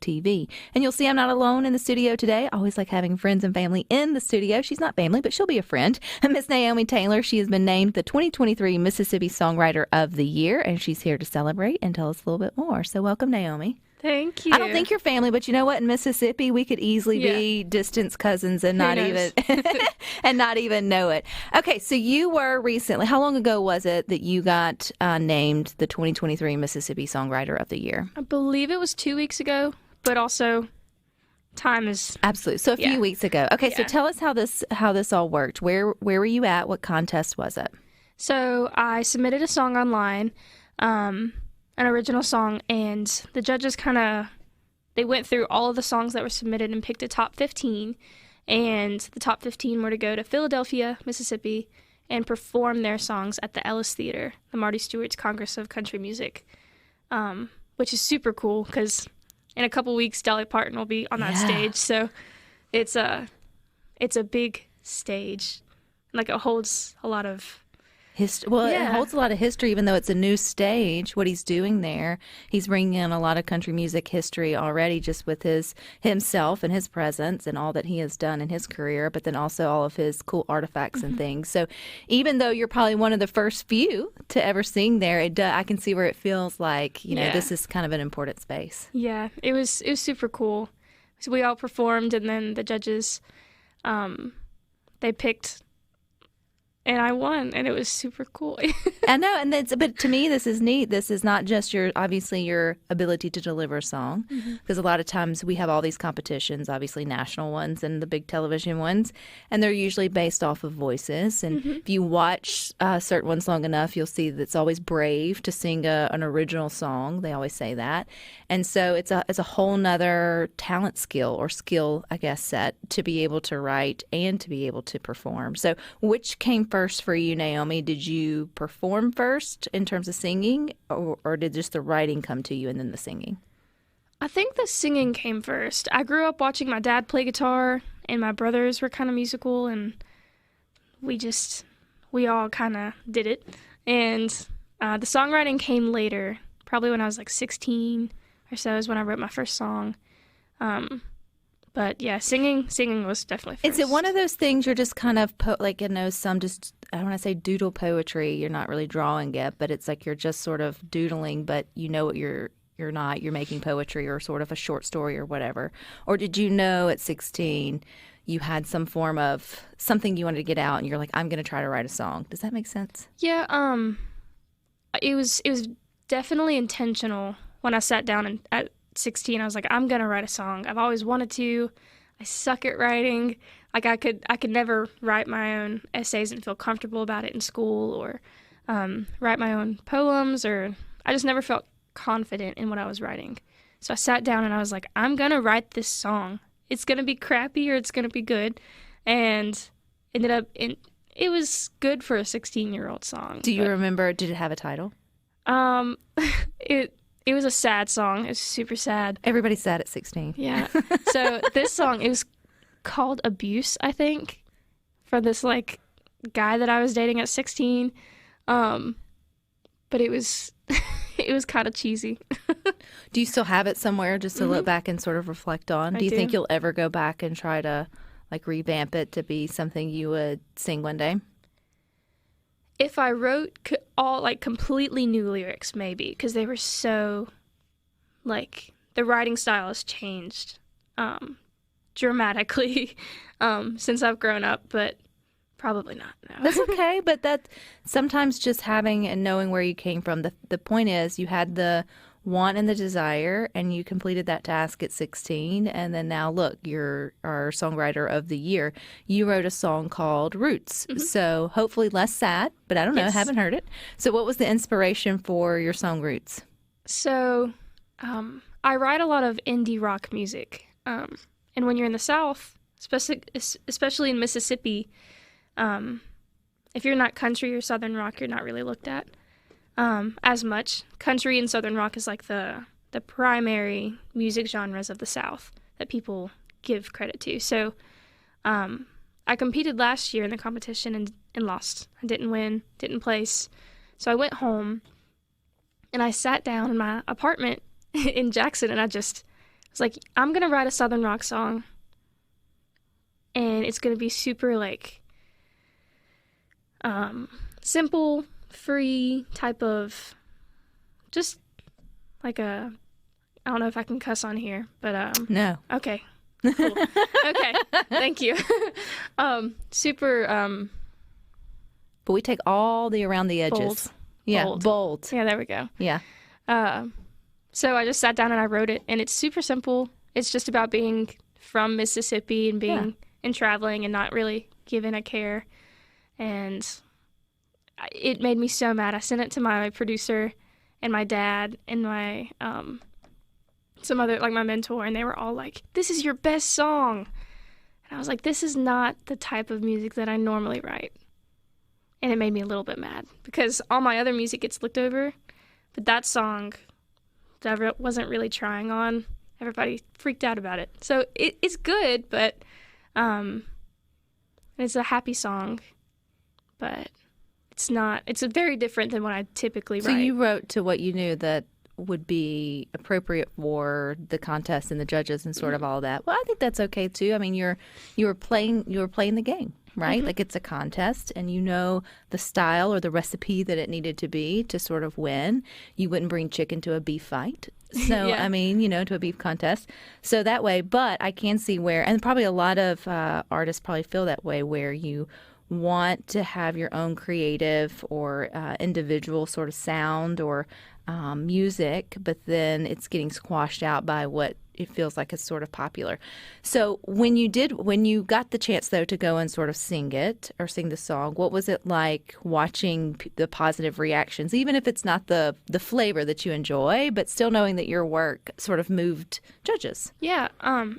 TV. And you'll see I'm not alone in the studio today. I always like having friends and family in the studio. She's not family, but she'll be a friend. Miss Naomi Taylor, she has been named the 2023 Mississippi Songwriter of the Year, and she's here to celebrate and tell us a little bit more. So welcome, Naomi. Thank you. I don't think you're family, but you know what? In Mississippi, we could easily be distant cousins and not even know it. Okay, so you were recently. How long ago was it that you got named the 2023 Mississippi Songwriter of the Year? I believe it was 2 weeks ago, but also time is absolutely so a few weeks ago. Okay, so tell us how this all worked. Where were you at? What contest was it? So I submitted a song online. An original song, and the judges they went through all of the songs that were submitted and picked a top 15, and the top 15 were to go to Philadelphia, Mississippi, and perform their songs at the Ellis Theater, the Marty Stewart's Congress of Country Music, which is super cool because in a couple weeks Dolly Parton will be on that stage, so it's a big stage, like it holds a lot of it holds a lot of history, even though it's a new stage. What he's doing there, he's bringing in a lot of country music history already, just with himself and his presence and all that he has done in his career, but then also all of his cool artifacts and things. So even though you're probably one of the first few to ever sing there, I can see where it feels like, this is kind of an important space. Yeah, it was super cool. So we all performed, and then the judges, they picked. And I won, and it was super cool. I know, but to me, this is neat. This is not just your ability to deliver a song, because a lot of times we have all these competitions, obviously national ones and the big television ones, and they're usually based off of voices. And if you watch certain ones long enough, you'll see that it's always brave to sing an original song. They always say that. And so it's a whole nother talent skill, I guess, set to be able to write and to be able to perform. So which came first for you, Naomi? Did you perform first in terms of singing, or did just the writing come to you and then the singing? I think the singing came first. I grew up watching my dad play guitar, and my brothers were kind of musical, and we all kind of did it. And the songwriting came later, probably when I was like 16 or so is when I wrote my first song. But yeah, singing was definitely first. Is it one of those things you're just kind of some just, I don't want to say doodle poetry, you're not really drawing it, but it's like you're just sort of doodling, but you know what you're making poetry or sort of a short story or whatever? Or did you know at 16 you had some form of something you wanted to get out and you're like, I'm going to try to write a song? Does that make sense? Yeah, it was definitely intentional. When I sat down at 16, I was like, I'm gonna write a song. I've always wanted to. I suck at writing. Like I could never write my own essays and feel comfortable about it in school, or write my own poems, or I just never felt confident in what I was writing. So I sat down and I was like, I'm gonna write this song. It's gonna be crappy or it's gonna be good, and it was good for a 16-year-old song. Do you remember? Did it have a title? It was a sad song. It was super sad. Everybody's sad at 16. Yeah. So this song, it was called Abuse, I think, for this guy that I was dating at 16. But it was kind of cheesy. Do you still have it somewhere just to look back and sort of reflect on? Do you think you'll ever go back and try to revamp it to be something you would sing one day? If I wrote all completely new lyrics, maybe, because they were so the writing style has changed dramatically since I've grown up, but probably not. No. That's okay, but that sometimes just having and knowing where you came from. The point is you had the want and the desire, and you completed that task at 16, and then now look, you're our songwriter of the year. You wrote a song called Roots, so hopefully less sad, but I don't know, I haven't heard it. So what was the inspiration for your song Roots? So I write a lot of indie rock music, and when you're in the South, especially in Mississippi, if you're not country or Southern rock, you're not really looked at as much. Country and Southern rock is the primary music genres of the South that people give credit to. So I competed last year in the competition and lost. I didn't win, didn't place. So I went home and I sat down in my apartment in Jackson and I just was like, I'm going to write a Southern rock song, and it's going to be super, like, simple, free type of, just like a, I don't know if I can cuss on here, but No. Okay. Cool. Okay. Thank you. Super But we take all the around the edges. bold. Yeah, bold. Yeah, there we go. Yeah. So I just sat down and I wrote it, and it's super simple. It's just about being from Mississippi and being and traveling and not really giving a care. And it made me so mad. I sent it to my producer and my dad and my some other, like, my mentor, and they were all like, "This is your best song." And I was like, this is not the type of music that I normally write. And it made me a little bit mad because all my other music gets looked over, but that song that I wasn't really trying on, everybody freaked out about it. So it's good, but it's a happy song, but it's very different than what I typically write. So you wrote to what you knew that would be appropriate for the contest and the judges and sort of all that. Well, I think that's okay too. I mean, you were playing the game, right? Mm-hmm. Like, it's a contest, and you know the style or the recipe that it needed to be to sort of win. You wouldn't bring chicken to a beef fight. So, Yeah. I mean, to a beef contest. So that way, but I can see where, and probably a lot of artists probably feel that way, where you want to have your own creative or individual sort of sound or music, but then it's getting squashed out by what it feels like is sort of popular. So when you got the chance, though, to go and sort of sing it or sing the song, what was it like watching the positive reactions, even if it's not the flavor that you enjoy, but still knowing that your work sort of moved judges? Yeah,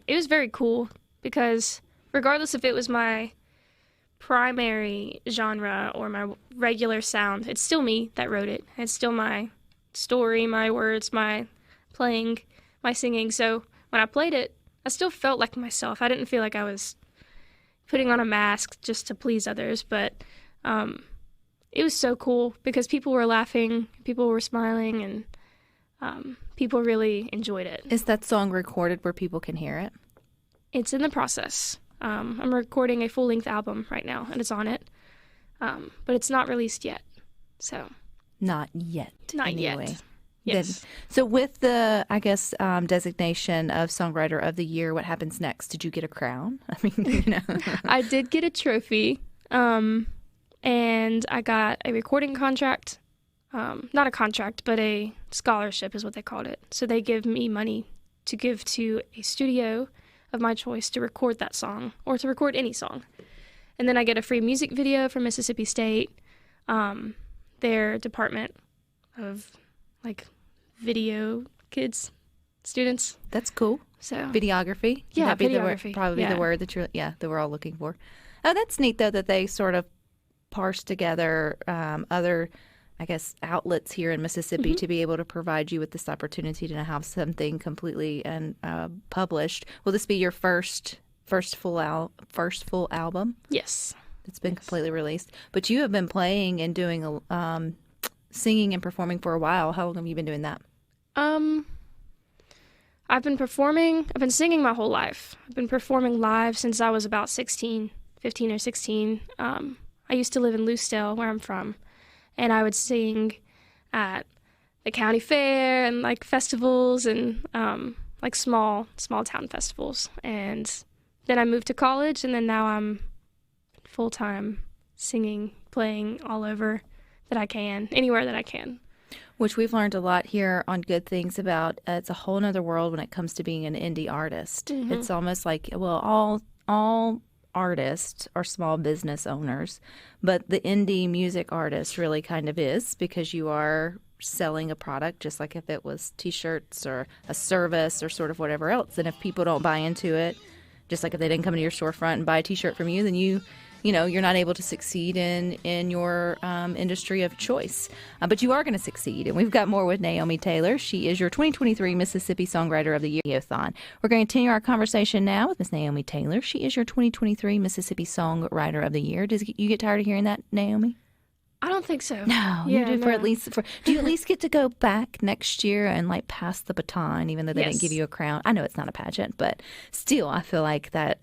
it was very cool because regardless if it was my primary genre or my regular sound, it's still me that wrote it. It's still my story, my words, my playing, my singing. So when I played it, I still felt like myself. I didn't feel like I was putting on a mask just to please others, but it was so cool because people were laughing, people were smiling, and people really enjoyed it. Is that song recorded where people can hear it? It's in the process. I'm recording a full-length album right now, and it's on it, but it's not released yet. So Not yet. Not anyway. yet. Yes. Then, so with the, I guess, designation of Songwriter of the Year, what happens next? Did you get a crown? I mean, I did get a trophy, and I got a recording contract. Not a contract, but a scholarship is what they called it. So they give me money to give to a studio of my choice to record that song or to record any song. And then I get a free music video from Mississippi State, their department of, like, video kids, students. That's cool. So Videography? Would Yeah, that be videography. Probably Yeah. the word that we're all looking for. Oh, that's neat, though, that they sort of parse together other, I guess, outlets here in Mississippi to be able to provide you with this opportunity to have something completely and published. Will this be your first full album? yes. It's been completely released. But you have been playing and doing singing and performing for a while. How long have you been doing that? I've been singing my whole life. I've been performing live since I was about 15 or 16. I used to live in Lucedale, where I'm from, and I would sing at the county fair and, like, festivals and like small town festivals. And then I moved to college, and then now I'm full-time singing, playing all over that I can, anywhere that I can. Which we've learned a lot here on Good Things about. It's a whole nother world when it comes to being an indie artist. Mm-hmm. It's almost like, well, all artists are small business owners, but the indie music artist really kind of is, because you are selling a product just like if it was T-shirts or a service or sort of whatever else. And if people don't buy into it, just like if they didn't come to your storefront and buy a T-shirt from you, then you're not able to succeed in your industry of choice. But you are going to succeed. And we've got more with Naomi Taylor. She is your 2023 Mississippi Songwriter of the Year-thon. We're going to continue our conversation now with Miss Naomi Taylor. She is your 2023 Mississippi Songwriter of the Year. Does you get tired of hearing that, Naomi? I don't think so. No, Yeah, you do for no. at least for. Do you at least get to go back next year and like pass the baton, even though they didn't give Yes. you a crown? I know it's not a pageant, but still, I feel like that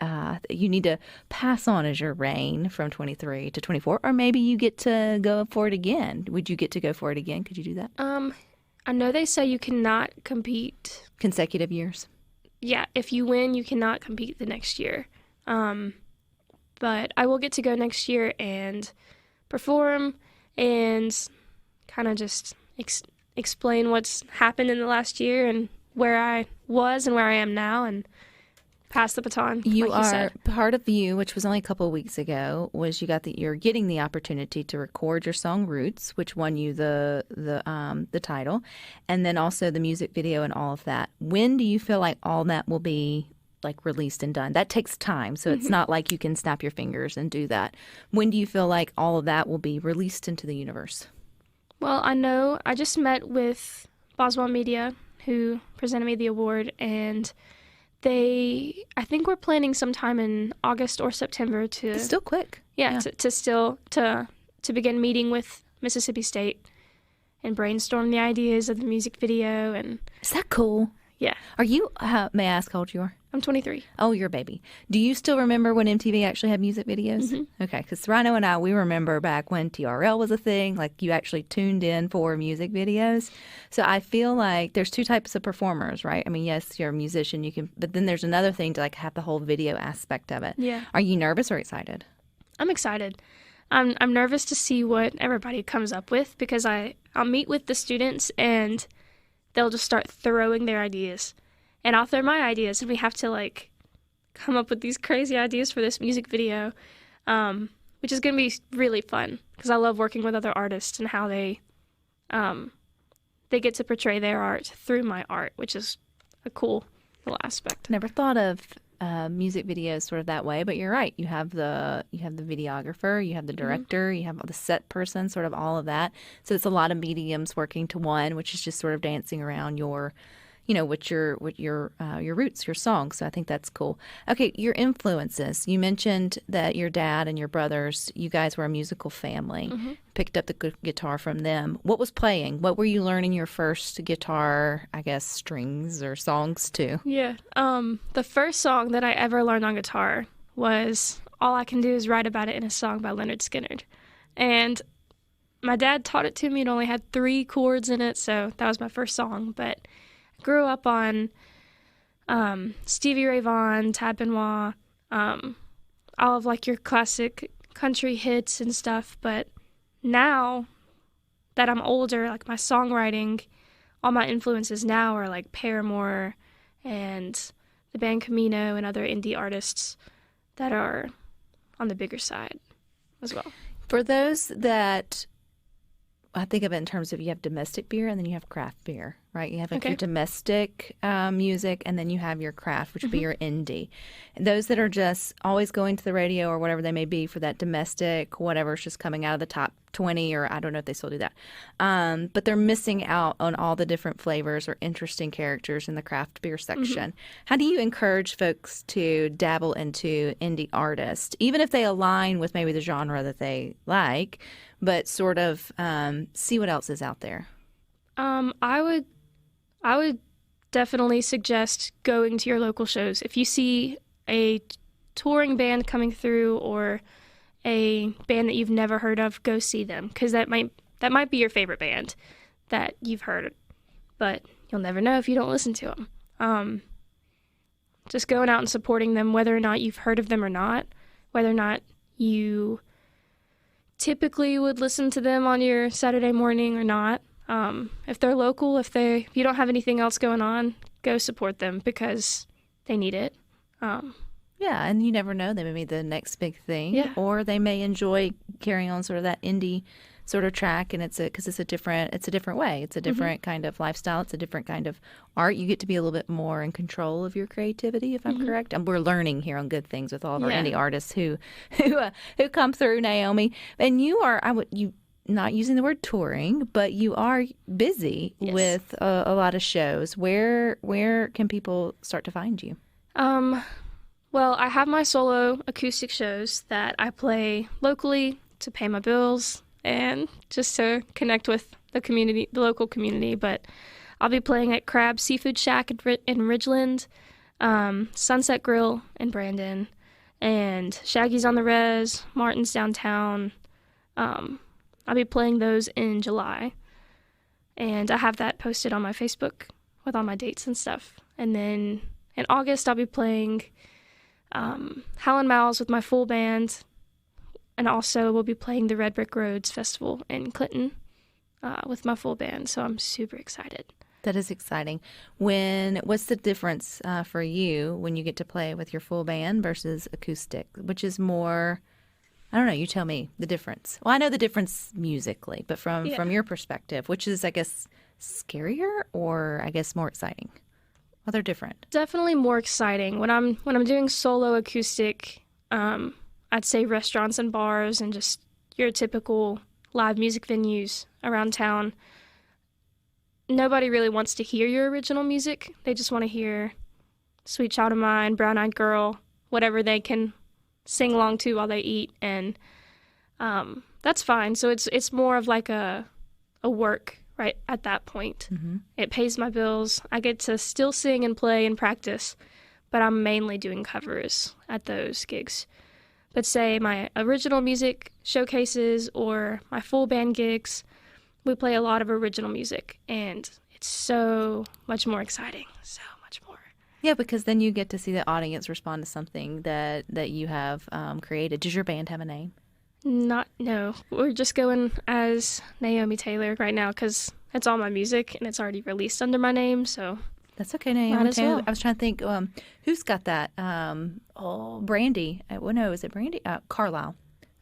you need to pass on as your reign from 23 to 24, or maybe you get to go for it again. Would you get to go for it again? Could you do that? I know they say you cannot compete. Consecutive years. Yeah, if you win, you cannot compete the next year. But I will get to go next year and perform and kind of just explain what's happened in the last year and where I was and where I am now and pass the baton. You like are said. part of you, which was only a couple of weeks ago, was you're getting the opportunity to record your song Roots, which won you the title, and then also the music video and all of that. When do you feel like all that will be like released and done? That takes time, so it's not like you can snap your fingers and do that. When do you feel like all of that will be released into the universe? Well, I know I just met with Boswell Media, who presented me the award, and I think we're planning sometime in August or September to It's still quick. to begin meeting with Mississippi State and brainstorm the ideas of the music video. And Is that cool? yeah, Are you, may I ask how old you are? I'm 23. Oh, you're a baby. Do you still remember when MTV actually had music videos? Okay, because Rhino and I, we remember back when TRL was a thing, like you actually tuned in for music videos. So I feel like there's two types of performers, right? I mean, yes, you're a musician, but then there's another thing to like have the whole video aspect of it. Yeah. Are you nervous or excited? I'm excited. I'm nervous to see what everybody comes up with because I'll meet with the students and they'll just start throwing their ideas. And I'll throw my ideas, and we have to, like, come up with these crazy ideas for this music video, which is going to be really fun because I love working with other artists and how they get to portray their art through my art, which is a cool little aspect. Never thought of music videos sort of that way, but you're right. You have the videographer, you have the director, you have the set person, sort of all of that. So it's a lot of mediums working to one, which is just sort of dancing around your what your roots, your songs. So I think that's cool. Okay, your influences. You mentioned that your dad and your brothers, you guys were a musical family. Picked up the guitar from them. What was playing? What were you learning your first guitar, I guess, strings or songs to? Yeah. The first song that I ever learned on guitar was All I Can Do Is Write About It in a Song by Leonard Skinner. And my dad taught it to me. It only had 3 chords in it, so that was my first song. But grew up on Stevie Ray Vaughan, Tab Benoit, all of like your classic country hits and stuff. But now that I'm older, like my songwriting, all my influences now are like Paramore and the band Camino and other indie artists that are on the bigger side as well. For those that, I think of it in terms of you have domestic beer and then you have craft beer, right? You have like your domestic music and then you have your craft, which would be your indie. And those that are just always going to the radio or whatever they may be for that domestic, whatever's just coming out of the top 20, or I don't know if they still do that. But they're missing out on all the different flavors or interesting characters in the craft beer section. How do you encourage folks to dabble into indie artists, even if they align with maybe the genre that they like, but sort of see what else is out there? I would definitely suggest going to your local shows. If you see a touring band coming through or a band that you've never heard of, go see them, because that might be your favorite band that you've heard, but you'll never know if you don't listen to them. Just going out and supporting them, whether or not you've heard of them or not, whether or not you typically would listen to them on your Saturday morning or not. If they're local, if you don't have anything else going on, go support them because they need it. Yeah, and you never know. They may be the next big thing, Yeah. or they may enjoy carrying on sort of that indie sort of track, and it's a different way. It's a different kind of lifestyle. It's a different kind of art. You get to be a little bit more in control of your creativity, if I'm correct. And we're learning here on Good Things with all of our indie artists who come through, Naomi. And you are, not using the word touring, but you are busy with a lot of shows. Where can people start to find you? Well, I have my solo acoustic shows that I play locally to pay my bills and just to connect with the community, the local community. But I'll be playing at Crab Seafood Shack in Ridgeland, Sunset Grill in Brandon, and Shaggy's on the Res, Martin's downtown. I'll be playing those in July, and I have that posted on my Facebook with all my dates and stuff. And then in August, I'll be playing Howlin' Mouse with my full band, and also we'll be playing the Red Brick Roads Festival in Clinton with my full band, so I'm super excited. That is exciting. What's the difference for you when you get to play with your full band versus acoustic? Which is more, I don't know, you tell me the difference. Well, I know the difference musically, but from your perspective, which is, I guess, scarier or, I guess, more exciting? Well, they're different. Definitely more exciting. When I'm doing solo acoustic, I'd say restaurants and bars and just your typical live music venues around town, nobody really wants to hear your original music. They just want to hear Sweet Child of Mine, Brown Eyed Girl, whatever they can sing along to while they eat, and that's fine. So it's more of like a work right at that point. Mm-hmm. It pays my bills. I get to still sing and play and practice, but I'm mainly doing covers at those gigs. But say my original music showcases or my full band gigs, we play a lot of original music, and it's so much more exciting, so much more. Yeah, because then you get to see the audience respond to something that you have created. Does your band have a name? No. We're just going as Naomi Taylor right now because it's all my music, and it's already released under my name, so... That's okay, Naomi Taylor. Well. I was trying to think, who's got that? Brandy. Well, no, is it Brandy? Carlisle.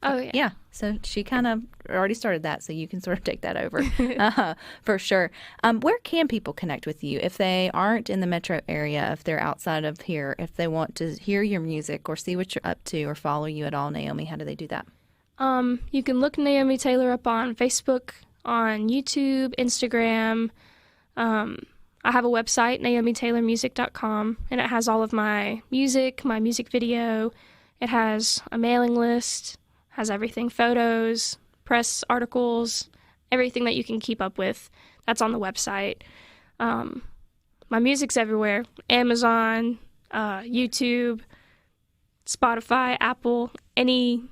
Oh, yeah. Yeah, so she kind of already started that, so you can sort of take that over for sure. Where can people connect with you if they aren't in the metro area, if they're outside of here, if they want to hear your music or see what you're up to or follow you at all, Naomi? How do they do that? You can look Naomi Taylor up on Facebook, on YouTube, Instagram. I have a website, naomitaylormusic.com, and it has all of my music video. It has a mailing list, has everything, photos, press articles, everything that you can keep up with. That's on the website. My music's everywhere. Amazon, YouTube, Spotify, Apple, any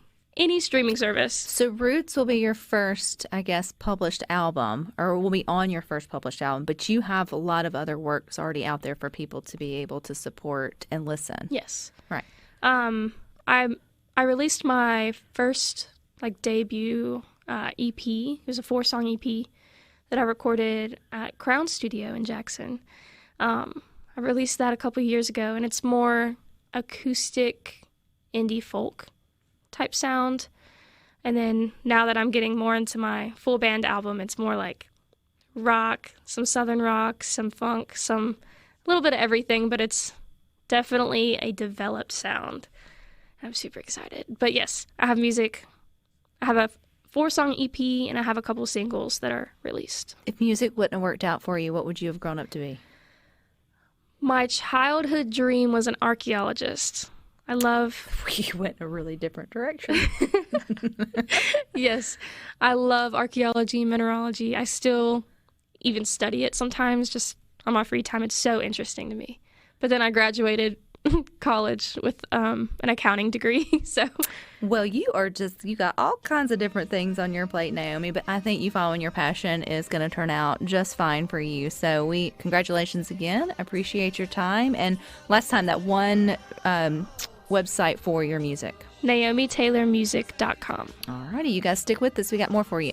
streaming service. So Roots will be your first, I guess, published album, or will be on your first published album, but you have a lot of other works already out there for people to be able to support and listen. Yes. Right. I released my first debut EP. It was a 4-song EP that I recorded at Crown Studio in Jackson. I released that a couple years ago, and it's more acoustic indie folk type sound. And then now that I'm getting more into my full band album, it's more like rock, some southern rock, some funk, a little bit of everything, but it's definitely a developed sound. I'm super excited. But yes, I have music. I have a 4-song EP, and I have a couple singles that are released. If music wouldn't have worked out for you, what would you have grown up to be? My childhood dream was an archaeologist. We went a really different direction. Yes, I love archaeology, mineralogy. I still even study it sometimes just on my free time. It's so interesting to me. But then I graduated college with an accounting degree. So, well, you got all kinds of different things on your plate, Naomi, but I think you following your passion is going to turn out just fine for you. So congratulations again. Appreciate your time. And last time, that one website for your music. naomitaylormusic.com. All righty, you guys stick with us. We got more for you.